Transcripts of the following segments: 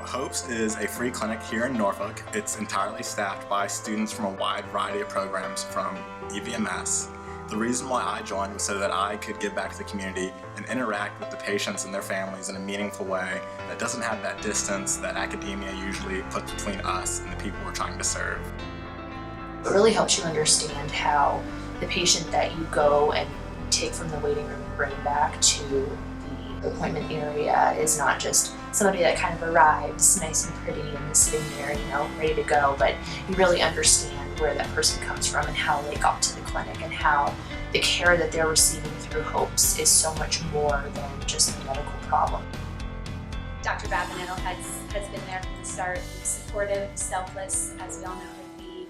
HOPES is a free clinic here in Norfolk. It's entirely staffed by students from a wide variety of programs from EVMS. The reason why I joined was so that I could give back to the community and interact with the patients and their families in a meaningful way that doesn't have that distance that academia usually puts between us and the people we're trying to serve. It really helps you understand how the patient that you go and take from the waiting room and bring back to the appointment area is not just somebody that kind of arrives nice and pretty and is sitting there, ready to go, but you really understand where that person comes from and how they got to the clinic and how the care that they're receiving through HOPES is so much more than just a medical problem. Dr. Babineau has been there from the start, supportive, selfless, as we all know her to be.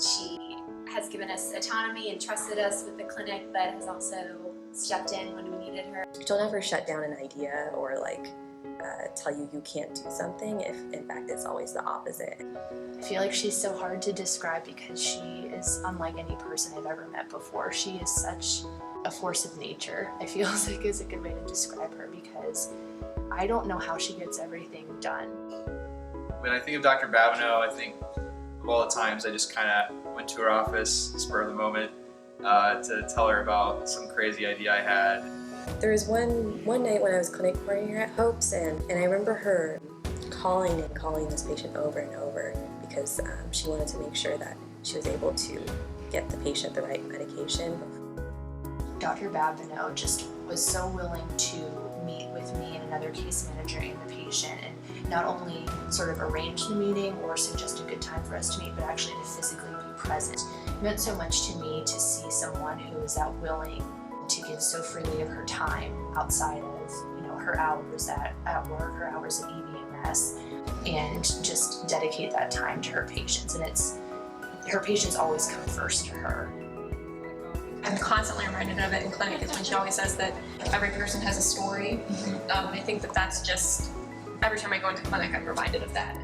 She has given us autonomy and trusted us with the clinic, but has also stepped in when we needed her. She'll never shut down an idea or tell you can't do something if in fact it's always the opposite. I feel like she's so hard to describe because she is unlike any person I've ever met before. She is such a force of nature, I feel like is a good way to describe her, because I don't know how she gets everything done. When I think of Dr. Babineau, I think of all the times I just kind of went to her office, spur of the moment, to tell her about some crazy idea I had. There was one night when I was clinic coordinator at HOPES, and I remember her calling this patient over and over because she wanted to make sure that she was able to get the patient the right medication. Dr. Babineau just was so willing to meet with me and another case manager and the patient, and not only sort of arrange the meeting or suggest a good time for us to meet, but actually to physically be present. It meant so much to me to see someone who is that willing to give so freely of her time outside of her hours at work, her hours at EVMS, and just dedicate that time to her patients. And her patients always come first to her. I'm constantly reminded of it in clinic is when she always says that every person has a story. I think that's just, every time I go into clinic, I'm reminded of that.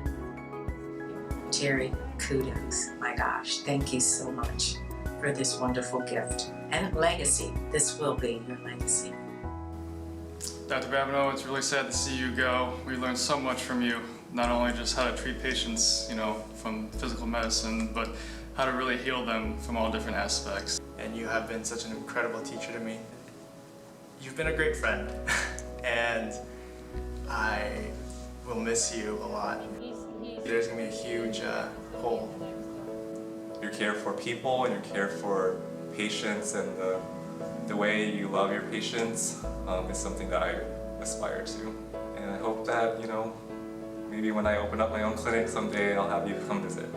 Terry, kudos. My gosh, thank you so much for this wonderful gift and legacy. This will be your legacy. Dr. Babineau, it's really sad to see you go. We learned so much from you, not only just how to treat patients, from physical medicine, but how to really heal them from all different aspects. And you have been such an incredible teacher to me. You've been a great friend, and I will miss you a lot. There's gonna be a huge hole. Your care for people and your care for patients and the way you love your patients is something that I aspire to. And I hope that, maybe when I open up my own clinic someday, I'll have you come visit.